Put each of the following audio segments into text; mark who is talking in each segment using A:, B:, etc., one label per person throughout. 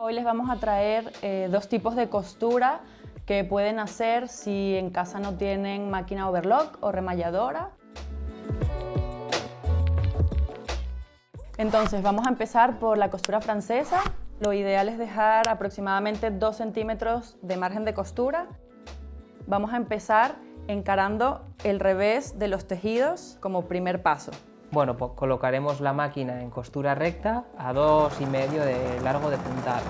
A: Hoy les vamos a traer dos tipos de costura que pueden hacer si en casa no tienen máquina overlock o remalladora. Entonces vamos a empezar por la costura francesa. Lo ideal es dejar aproximadamente 2 centímetros de margen de costura. Vamos a empezar encarando el revés de los tejidos como primer paso.
B: Bueno, pues colocaremos la máquina en costura recta a 2,5 de largo de puntada.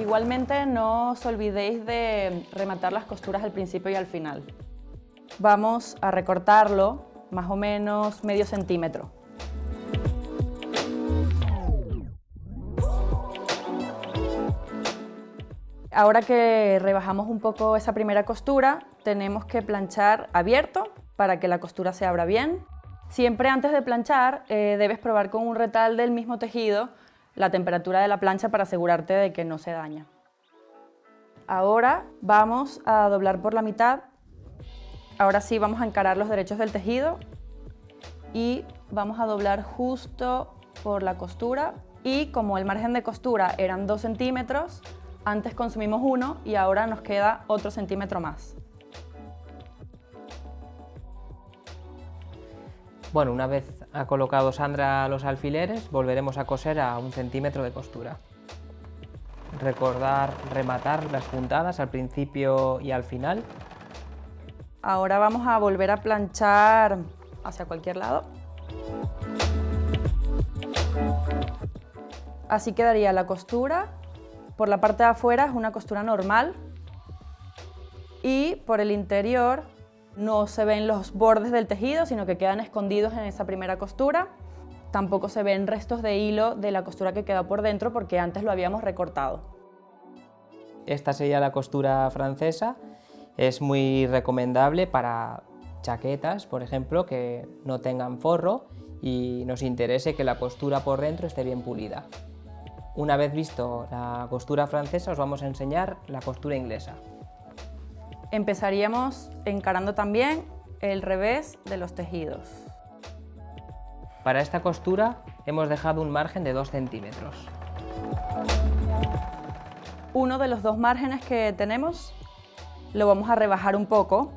A: Igualmente no os olvidéis de rematar las costuras al principio y al final. Vamos a recortarlo más o menos medio centímetro. Ahora que rebajamos un poco esa primera costura, tenemos que planchar abierto para que la costura se abra bien. Siempre antes de planchar debes probar con un retal del mismo tejido la temperatura de la plancha para asegurarte de que no se daña. Ahora vamos a doblar por la mitad. Ahora sí vamos a encarar los derechos del tejido y vamos a doblar justo por la costura. Y como el margen de costura eran 2 centímetros, antes consumimos 1 y ahora nos queda otro centímetro más.
B: Bueno, una vez ha colocado Sandra los alfileres, volveremos a coser a 1 centímetro de costura. Recordar rematar las puntadas al principio y al final.
A: Ahora vamos a volver a planchar hacia cualquier lado. Así quedaría la costura. Por la parte de afuera es una costura normal y por el interior no se ven los bordes del tejido, sino que quedan escondidos en esa primera costura. Tampoco se ven restos de hilo de la costura que quedó por dentro porque antes lo habíamos recortado.
B: Esta sería la costura francesa. Es muy recomendable para chaquetas, por ejemplo, que no tengan forro y nos interese que la costura por dentro esté bien pulida. Una vez visto la costura francesa, os vamos a enseñar la costura inglesa.
A: Empezaríamos encarando también el revés de los tejidos.
B: Para esta costura hemos dejado un margen de 2 centímetros.
A: Uno de los dos márgenes que tenemos lo vamos a rebajar un poco.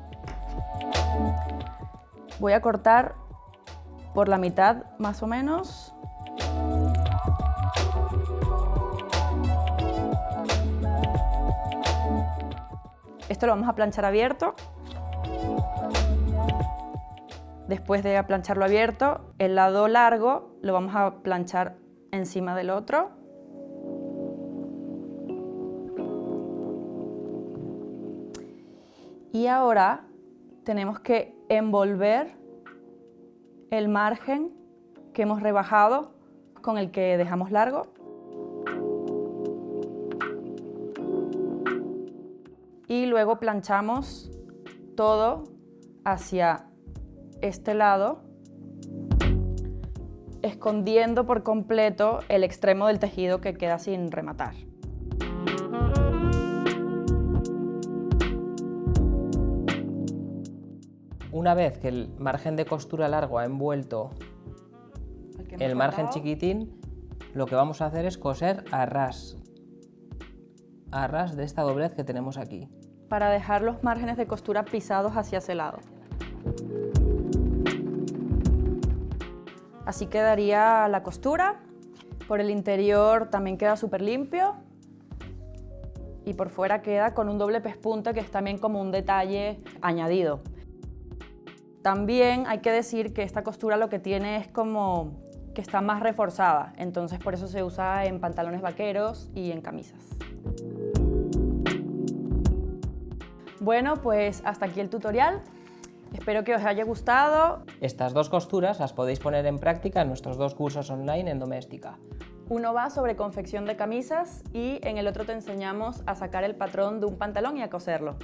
A: Voy a cortar por la mitad más o menos. Esto lo vamos a planchar abierto. Después de plancharlo abierto, el lado largo lo vamos a planchar encima del otro. Y ahora tenemos que envolver el margen que hemos rebajado con el que dejamos largo. Y luego planchamos todo hacia este lado, escondiendo por completo el extremo del tejido que queda sin rematar.
B: Una vez que el margen de costura largo ha envuelto el margen chiquitín, lo que vamos a hacer es coser a ras de esta doblez que tenemos aquí.
A: Para dejar los márgenes de costura pisados hacia ese lado. Así quedaría la costura. Por el interior también queda súper limpio. Y por fuera queda con un doble pespunte que es también como un detalle añadido. También hay que decir que esta costura lo que tiene es como que está más reforzada. Entonces por eso se usa en pantalones vaqueros y en camisas. Bueno, pues hasta aquí el tutorial. Espero que os haya gustado.
B: Estas dos costuras las podéis poner en práctica en nuestros 2 cursos online en doméstica.
A: Uno va sobre confección de camisas y en el otro te enseñamos a sacar el patrón de un pantalón y a coserlo.